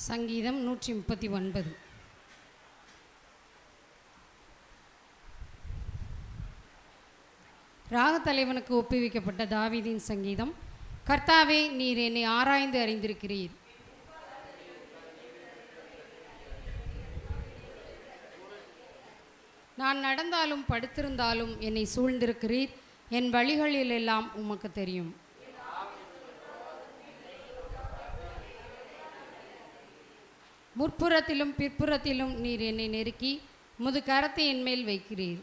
சங்கீதம் 139. ராகத்தலைவனுக்கு ஒப்புவிக்கப்பட்ட தாவீதின் சங்கீதம். கர்த்தாவே, நீர் என்னை ஆராய்ந்து அறிந்திருக்கிறீர். நான் நடந்தாலும் படுத்திருந்தாலும் என்னை சூழ்ந்திருக்கிறீர். என் வழிகளிலெல்லாம் உமக்கு தெரியும். முற்புறத்திலும் பிற்புறத்திலும் நீர் என்னை நெருக்கி முது கரத்தை என்மேல் வைக்கிறீர்.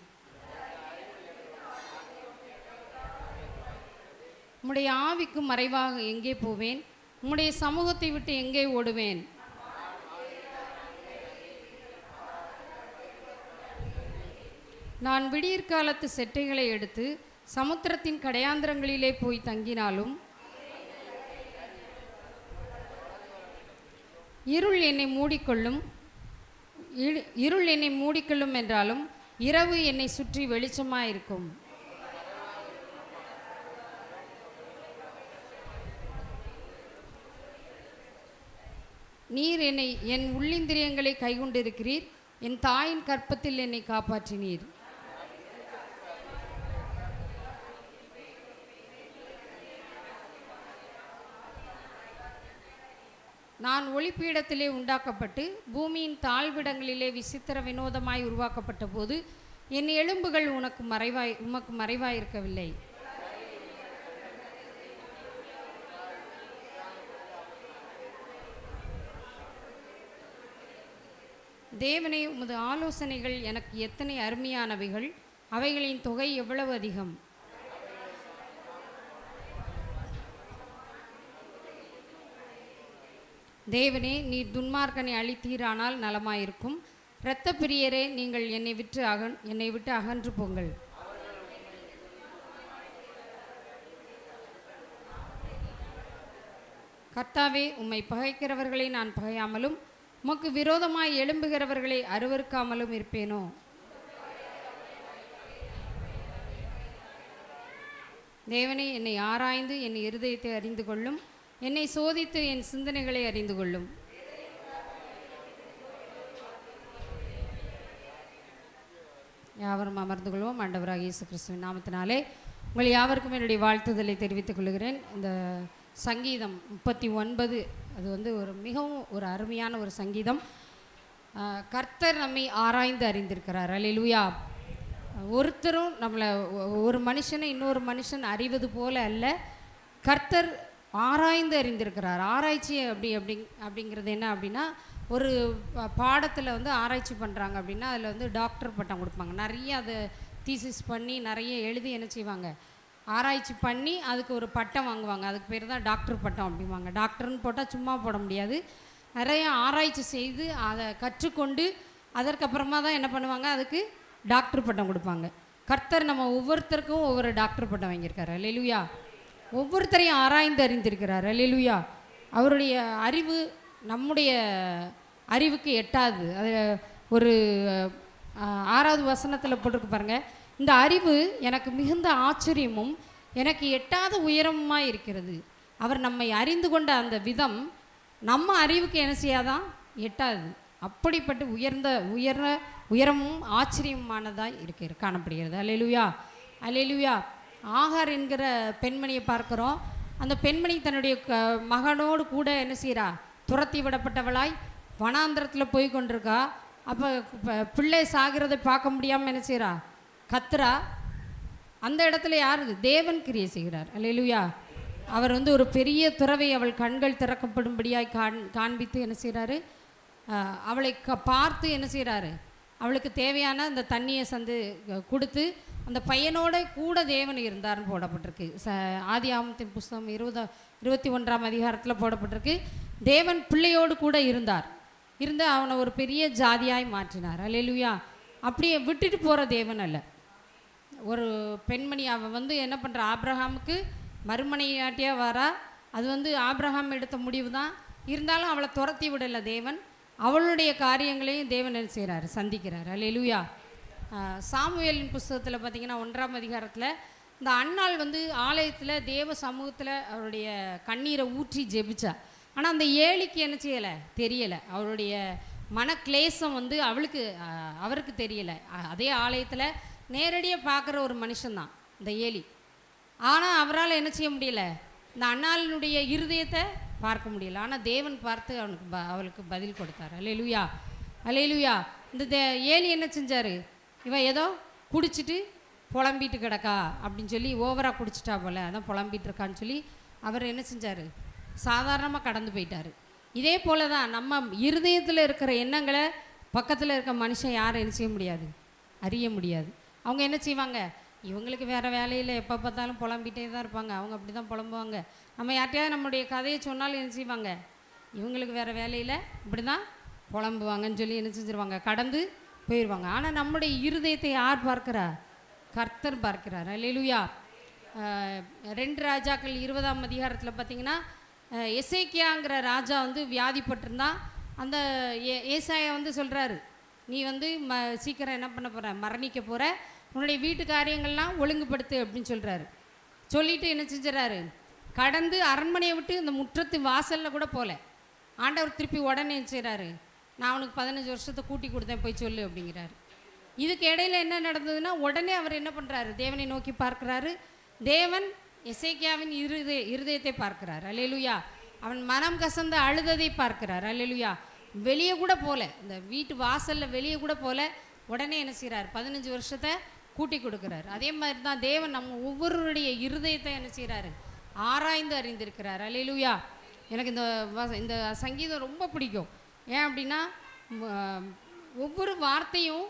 உம்முடைய ஆவிக்கு மறைவாக எங்கே போவேன்? உம்முடைய சமூகத்தை விட்டு எங்கே ஓடுவேன்? நான் விடியற்காலத்து செட்டைகளை எடுத்து சமுத்திரத்தின் கடையாந்திரங்களிலே போய் தங்கினாலும், இருள் என்னை மூடிக்கொள்ளும் என்றாலும் இரவு என்னை சுற்றி வெளிச்சமாயிருக்கும். நீர் என் உள்ளிந்திரியங்களை கைகொண்டிருக்கிறீர். என் தாயின் கற்பத்தில் என்னை காப்பாற்றினீர். நான் ஒளிப்பீடத்திலே உண்டாக்கப்பட்டு பூமியின் தாழ்விடங்களிலே விசித்திர வினோதமாய் உருவாக்கப்பட்ட போது என் எலும்புகள் உமக்கு மறைவாயிருக்கவில்லை. தேவனே, உமது ஆலோசனைகள் எனக்கு எத்தனை அருமையானவைகள்! அவைகளின் தொகை எவ்வளவு அதிகம்! தேவனே, நீர் துன்மார்க்கனை அழித்தீரானால் நலமாயிருக்கும். இரத்த பிரியரே, நீங்கள் என்னை விட்டு அகன்று போங்கள். கர்த்தாவே, உம்மை பகைக்கிறவர்களை நான் பகையாமலும் உமக்கு விரோதமாய் எழும்புகிறவர்களை அருவருக்காமலும் இருப்பேனோ? தேவனே, என்னை ஆராய்ந்து என் இருதயத்தை அறிந்து கொள்ளும். என்னை சோதித்து என் சிந்தனைகளை அறிந்து கொள்ளும். யாவரும் அமர்ந்து கொள்வோம். ஆண்டவராகிய இயேசு கிறிஸ்துவின் நாமத்தினாலே உங்கள் யாவருக்கும் என்னுடைய வாழ்த்துதலை தெரிவித்துக் கொள்கிறேன். இந்த சங்கீதம் 39 அது மிகவும் ஒரு அருமையான ஒரு சங்கீதம். கர்த்தர் நம்மை ஆராய்ந்து அறிந்திருக்கிறார். அல்லேலூயா. ஒருத்தரும் நம்மளை ஒரு மனுஷனை இன்னொரு மனுஷன் அறிவது போல அல்ல, கர்த்தர் ஆராய்ந்து அறிந்திருக்கிறார். ஆராய்ச்சி அப்படிங்கிறது என்ன அப்படின்னா, ஒரு பாடத்தில் ஆராய்ச்சி பண்ணுறாங்க அப்படின்னா அதில் டாக்டர் பட்டம் கொடுப்பாங்க. நிறைய அதை தீசிஸ் பண்ணி நிறைய எழுதி என்ன செய்வாங்க, ஆராய்ச்சி பண்ணி அதுக்கு ஒரு பட்டம் வாங்குவாங்க. அதுக்கு பேர் தான் டாக்டர் பட்டம் அப்படிம்பாங்க. டாக்டர்னு போட்டால் சும்மா போட முடியாது. நிறைய ஆராய்ச்சி செய்து அதை கற்றுக்கொண்டு அதற்கப்புறமா தான் என்ன பண்ணுவாங்க, அதுக்கு டாக்டர் பட்டம் கொடுப்பாங்க. கர்த்தர் நம்ம ஒவ்வொருத்தருக்கும் ஒவ்வொரு டாக்டர் பட்டம் வாங்கியிருக்காரு. அல்லேலூயா. ஒவ்வொருத்தரையும் ஆராய்ந்து அறிந்திருக்கிறார். அல்லேலூயா. அவருடைய அறிவு நம்முடைய அறிவுக்கு எட்டாது. அது ஒரு 6வது வசனத்தில் போட்டிருக்கு பாருங்க. இந்த அறிவு எனக்கு மிகுந்த ஆச்சரியமும் எனக்கு எட்டாத உயரமுமாய் இருக்கிறது. அவர் நம்மை அறிந்து கொண்ட அந்த விதம் நம்ம அறிவுக்கு என்ன செய்யாதான், எட்டாது. அப்படிப்பட்டு உயரமும் ஆச்சரியமானதாக காணப்படுகிறது. அல்லேலூயா. அல்லேலூயா. ஆகார் என்கிற பெண்மணியை பார்க்குறோம். அந்த பெண்மணி தன்னுடைய மகனோடு கூட என்ன செய்கிறா, துரத்தி விடப்பட்டவளாய் வனாந்திரத்தில் போய் கொண்டிருக்கா. அப்போ பிள்ளை சாகிறதை பார்க்க முடியாமல் என்ன செய்கிறா, கத்துறா. அந்த இடத்துல யார்? தேவன் கிரியை செய்கிறார். அல்லேலூயா. அவர் ஒரு பெரிய துறவை அவள் கண்கள் திறக்கப்படும்படியாய் காண்பித்து என்ன செய்கிறாரு, அவளை பார்த்து என்ன செய்கிறாரு, அவளுக்கு தேவையான அந்த தண்ணியை கொடுத்து அந்த பையனோட கூட தேவன் இருந்தார்னு போடப்பட்டிருக்கு. ஆதியாகமத்தின் புஸ்தகம் 21ஆம் அதிகாரத்தில் போடப்பட்டிருக்கு. தேவன் பிள்ளையோடு கூட இருந்து அவனை ஒரு பெரிய ஜாதியாய் மாற்றினார். அல்லேலூயா. அப்படியே விட்டுட்டு போகிற தேவன் அல்ல. ஒரு பெண்மணி அவன் என்ன பண்ணுறா, ஆபிரகாமுக்கு மறுமனையாட்டியாக வரா. அது ஆபிரகாம் எடுத்த முடிவு தான். இருந்தாலும் அவளை துரத்தி விடலை தேவன். அவளுடைய காரியங்களையும் தேவன் என்ன செய்கிறார், சந்திக்கிறார். அல்லேலூயா. சாமுவேலின் புஸ்தகத்தில் பார்த்திங்கன்னா 1ஆம் அதிகாரத்தில் இந்த அன்னாள் ஆலயத்தில் தேவ சமூகத்தில் அவருடைய கண்ணீரை ஊற்றி ஜெபிச்சா. ஆனால் அந்த ஏலிக்கு என்ன செய்யலை, தெரியலை. அவருடைய மனக்லேசம் வந்து அவருக்கு தெரியலை. அதே ஆலயத்தில் நேரடியாக பார்க்குற ஒரு மனுஷன்தான் இந்த ஏலி. ஆனால் அவரால் என்ன செய்ய முடியல, இந்த அன்னாளினுடைய இருதயத்தை பார்க்க முடியல. ஆனால் தேவன் பார்த்து அவளுக்கு பதில் கொடுத்தார். அல்லேலூயா, அல்லேலூயா. இந்த ஏலி என்ன செஞ்சார், இவன் ஏதோ குடிச்சிட்டு புலம்பிட்டு கிடக்கா அப்படின்னு சொல்லி, ஓவராக குடிச்சிட்டா போல, அதான் புலம்பிட்டு இருக்கான்னு சொல்லி அவர் என்ன செஞ்சார், சாதாரணமாக கடந்து போயிட்டார். இதே போல தான் நம்ம இருதயத்தில் இருக்கிற எண்ணங்களை பக்கத்தில் இருக்க மனுஷன் யாரும் என்ன செய்ய முடியாது, அறிய முடியாது. அவங்க என்ன செய்வாங்க, இவங்களுக்கு வேறு வேலையில் எப்போ பார்த்தாலும் புலம்பிகிட்டே தான் இருப்பாங்க, அவங்க அப்படி தான் புலம்புவாங்க. நம்ம யார்ட்டையாவது நம்மளுடைய கதையை சொன்னாலும் என்ன செய்வாங்க, இவங்களுக்கு வேறு வேலையில் இப்படி தான் புலம்புவாங்கன்னு சொல்லி என்ன செஞ்சுருவாங்க, கடந்து போயிடுவாங்க. ஆனால் நம்முடைய இருதயத்தை யார் பார்க்குறா, கர்த்தர் பார்க்கிறார். அல்லேலூயா. 2 ராஜாக்கள் 20ஆம் அதிகாரத்தில் பார்த்திங்கன்னா, எசேக்கியாங்கிற ராஜா வந்து வியாதிப்பட்டிருந்தான். அந்த ஏசாயா வந்து சொல்கிறாரு, நீ வந்து சீக்கிரம் என்ன பண்ண போகிற, மரணிக்க போகிற, உன்னுடைய வீட்டு காரியங்கள்லாம் ஒழுங்குபடுத்து அப்படின்னு சொல்கிறாரு. சொல்லிவிட்டு என்ன செஞ்சுறாரு, கடந்து அரண்மனையை விட்டு இந்த முற்றத்து வாசலில் கூட போகல. ஆண்டவர் திருப்பி உடனே செய்கிறாரு, நான் அவனுக்கு 15 வருஷத்தை கூட்டி கொடுத்தேன், போய் சொல்லு அப்படிங்கிறாரு. இதுக்கு இடையில என்ன நடந்ததுன்னா, உடனே அவர் என்ன பண்ணுறாரு, தேவனை நோக்கி பார்க்குறாரு. தேவன் எசேக்கியாவின் இருதயத்தை பார்க்கிறார். அல்லேலூயா. அவன் மனம் கசந்த அழுததை பார்க்கிறார். அல்லேலூயா. வெளியே கூட போல, இந்த வீட்டு வாசலில் வெளியே கூட போல, உடனே என்ன செய்கிறார், 15 வருஷத்தை கூட்டி கொடுக்குறார். அதே மாதிரி தான் தேவன் நம்ம ஒவ்வொருவருடைய இருதயத்தை என்ன செய்கிறாரு, ஆராய்ந்து அறிந்திருக்கிறார். அல்லேலூயா. எனக்கு இந்த சங்கீதம் ரொம்ப பிடிக்கும். ஏன் அப்படின்னா, ஒவ்வொரு வார்த்தையும்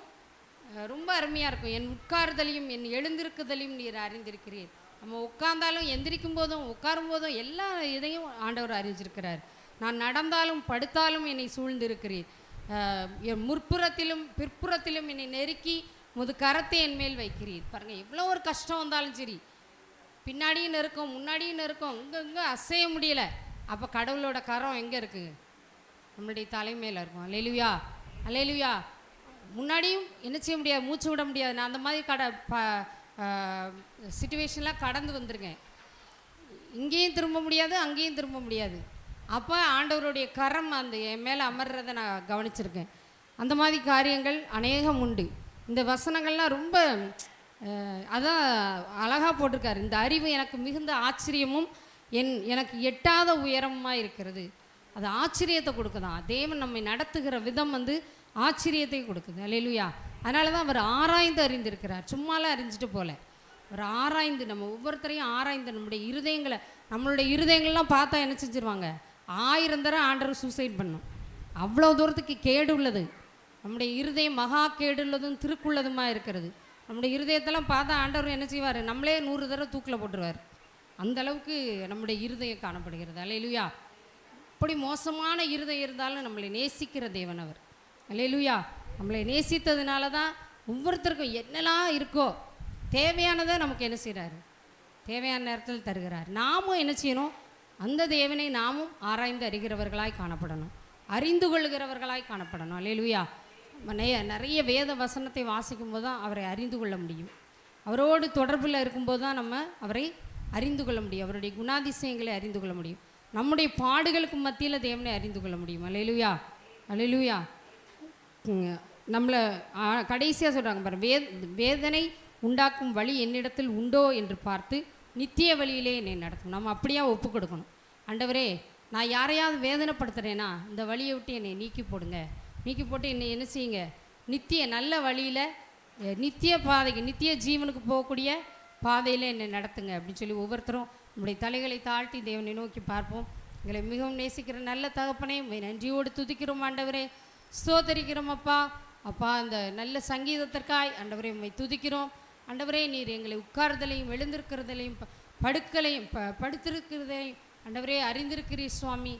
ரொம்ப அருமையாக இருக்கும். என் உட்காருதலையும் என் எழுந்திருக்குதலையும் நீர் அறிந்திருக்கிறீர். நம்ம உட்கார்ந்தாலும் எந்திரிக்கும் போதும் உட்காரும் போதும் எல்லா இதையும் ஆண்டவர் அறிஞ்சிருக்கிறார். நான் நடந்தாலும் படுத்தாலும் என்னை சூழ்ந்திருக்கிறீர். என் முற்புறத்திலும் பிற்புறத்திலும் என்னை நெருக்கி முது கரத்தை என் மேல் வைக்கிறீர். பாருங்கள், எவ்வளோ ஒரு கஷ்டம் வந்தாலும் சரி, பின்னாடியும் இருக்கும் முன்னாடியும் இருக்கும், இங்கே அசைய முடியலை. அப்போ கடவுளோட கரம் எங்கே இருக்குது, நம்மளுடைய தலைமையில் இருக்கும். அல்லேலூயா, அல்லேலூயா. முன்னாடியும் என்ன செய்ய முடியாது, மூச்சு விட முடியாது. நான் அந்த மாதிரி சிச்சுவேஷன்லாம் கடந்து வந்துருங்க. இங்கேயும் திரும்ப முடியாது, அங்கேயும் திரும்ப முடியாது. அப்போ ஆண்டவருடைய கரம் அந்த என் மேலே அமர்றதை நான் கவனிச்சிருக்கேன். அந்த மாதிரி காரியங்கள் அநேகம் உண்டு. இந்த வசனங்கள்லாம் ரொம்ப அதான் அழகாக போட்டிருக்காரு. இந்த அறிவு எனக்கு மிகுந்த ஆச்சரியமும் எனக்கு எட்டாத உயரமாக இருக்கிறது. அது ஆச்சரியத்தை கொடுக்குதான். தேவன் நம்மை நடத்துகிற விதம் வந்து ஆச்சரியத்தை கொடுக்குது. அல்லேலூயா. அதனால தான் அவர் ஆராய்ந்து அறிந்திருக்கிறார். சும்மாலாம் அறிஞ்சிட்டு போல, அவர் ஆராய்ந்து, நம்ம ஒவ்வொருத்தரையும் ஆராய்ந்து, நம்மளுடைய இருதயங்கள்லாம் பார்த்தா என்ன செஞ்சிருவாங்க, 1000 தடவை ஆண்டவர் சூசைட் பண்ணும். அவ்வளோ தூரத்துக்கு கேடு உள்ளது நம்முடைய இருதயம், மகா கேடு உள்ளதும் திருக்குள்ளதுமா இருக்கிறது. நம்முடைய இருதயத்தெல்லாம் பார்த்தா ஆண்டவர் என்ன செய்வார், நம்மளே 100 தடவை தூக்கில் போட்டுருவார். அந்த அளவுக்கு நம்முடைய இருதயம் காணப்படுகிறது. அல்லேலூயா. அப்படி மோசமான இருதயம் இருந்தாலும் நம்மளை நேசிக்கிற தேவன் அவர். அல்லேலூயா. நம்மளை நேசித்ததுனால தான் ஒவ்வொருத்தருக்கும் என்னெல்லாம் இருக்கோ தேவையானதை நமக்கு என்ன செய்கிறாரு, தேவையான நேரத்தில் தருகிறார். நாமும் என்ன செய்யணும், அந்த தேவனை நாமும் ஆராய்ந்து அறிகிறவர்களாய் காணப்படணும், அறிந்து கொள்கிறவர்களாய் காணப்படணும். அல்லேலூயா. நிறைய வேத வசனத்தை வாசிக்கும் போது தான் அவரை அறிந்து கொள்ள முடியும். அவரோடு தொடர்பில் இருக்கும்போது தான் நம்ம அவரை அறிந்து கொள்ள முடியும். அவருடைய குணாதிசயங்களை அறிந்து கொள்ள முடியும். நம்முடைய பாடுகளுக்கு மத்தியில் தேவனை அறிந்து கொள்ள முடியும். அல்லேலூயா, அல்லேலூயா. நம்மளை கடைசியாக சொல்கிறாங்க பாரு, வேதனை உண்டாக்கும் வழி என்னிடத்தில் உண்டோ என்று பார்த்து நித்திய வழியிலே என்னை நடத்தும். நம்ம அப்படியே ஒப்பு கொடுக்கணும். ஆண்டவரே, நான் யாரையாவது வேதனைப்படுத்துகிறேன்னா இந்த வழியை விட்டு என்னை நீக்கி போடுங்க, நீக்கி போட்டு என்னை என்ன செய்யுங்க, நித்திய நல்ல வழியில், நித்திய பாதைக்கு, நித்திய ஜீவனுக்கு போகக்கூடிய பாதையில் என்னை நடத்துங்க அப்படின்னு சொல்லி ஒவ்வொருத்தரும் நம்முடைய தலைகளை தாழ்த்தி தேவனை நோக்கி பார்ப்போம். எங்களை மிகவும் நேசிக்கிற நல்ல தகப்பனே, நன்றியோடு துதிக்கிறோம் ஆண்டவரே, ஸ்தோத்தரிக்கிறோம் அப்பா. அப்பா, அந்த நல்ல சங்கீதத்திற்காய் ஆண்டவரே உம்மை துதிக்கிறோம். ஆண்டவரே, நீர் எங்களை உட்கார்தலையும் எழுந்திருக்கிறதையும் படுத்திருக்கிறதையும் ஆண்டவரே அறிந்திருக்கிறீர் சுவாமி.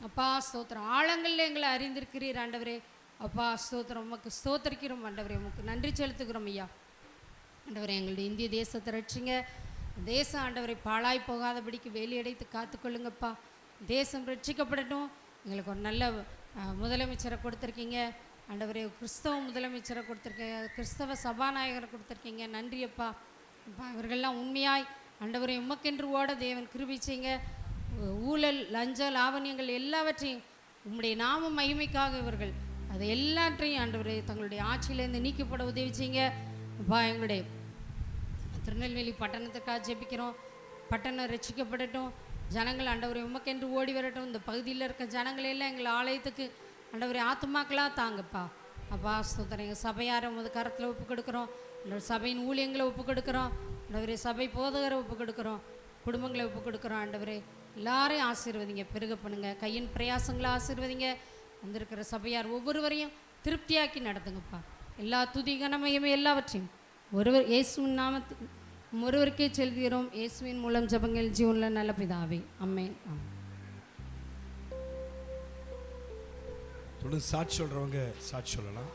அப்பா ஸ்தோத்திரம். ஆழங்களில் எங்களை அறிந்திருக்கிறீர் ஆண்டவரே. அப்பா ஸ்தோத்திரம். உமக்கு ஸ்தோத்தரிக்கிறோம் ஆண்டவரே, உமக்கு நன்றி செலுத்துகிறோம் ஐயா. ஆண்டவரே, எங்களுடைய இந்திய தேசத்தை ரட்சிங்க. தேசம் ஆண்டவரை பாழாய் போகாதபடிக்கு வேலியடைத்து காத்துக்கொள்ளுங்கப்பா. தேசம் ரட்சிக்கப்படட்டும். எங்களுக்கு ஒரு நல்ல முதலமைச்சரை கொடுத்துருக்கீங்க ஆண்டவரே, கிறிஸ்தவ முதலமைச்சரை கொடுத்துருக்கீங்க, கிறிஸ்தவ சபாநாயகரை கொடுத்துருக்கீங்க. நன்றியப்பா. அப்பா, இவர்கள்லாம் உண்மையாய் ஆண்டவரே உமக்கென்று ஓட தேவன் கிருபை செய்யுங்க. ஊழல் லஞ்ச லாவணியங்கள் எல்லாவற்றையும் உம்முடைய நாம மகிமைக்காக இவர்கள் அதை எல்லாற்றையும் ஆண்டவரே தங்களுடைய ஆட்சியிலேருந்து நீக்கப்பட உதவி செய்யுங்க அப்பா. எங்களுடைய திருநெல்வேலி பட்டணத்துக்காக ஜெபிக்கிறோம். பட்டணம் ரட்சிக்கப்படட்டும். ஜனங்கள் ஆண்டவரை உமக்கென்று ஓடி வரட்டும். இந்த பகுதியில் இருக்க ஜனங்களெல்லாம் எங்கள் ஆலயத்துக்கு ஆண்டவரை ஆத்துமாக்களாக தாங்கப்பா. அப்பா ஸ்தோத்திரம். எங்கள் சபையாரை உமது கரத்தில் ஒப்பு கொடுக்குறோம். சபையின் ஊழியங்களை ஒப்பு கொடுக்குறோம் ஆண்டவரே. சபை போதகரை ஒப்பு கொடுக்குறோம். குடும்பங்களை ஒப்பு கொடுக்குறோம் ஆண்டவரே. எல்லாரையும் ஆசீர்வதிங்க, பெருக பண்ணுங்க. கையின் பிரயாசங்களை ஆசீர்வதிங்க. வந்திருக்கிற சபையார் ஒவ்வொருவரையும் திருப்தியாக்கி நடத்துங்கப்பா. எல்லா துதி கனமையுமே எல்லாவற்றையும் ஒருவர் இயேசுவின் நாமத்தில் ஒருவருக்கே செலுத்துகிறோம். இயேசுவின் மூலம் ஜெபங்கள் ஜீவனில் நல்ல பிதாவே, ஆமென். சாட்சி சொல்றவங்க சாட்சி சொல்லலாம்.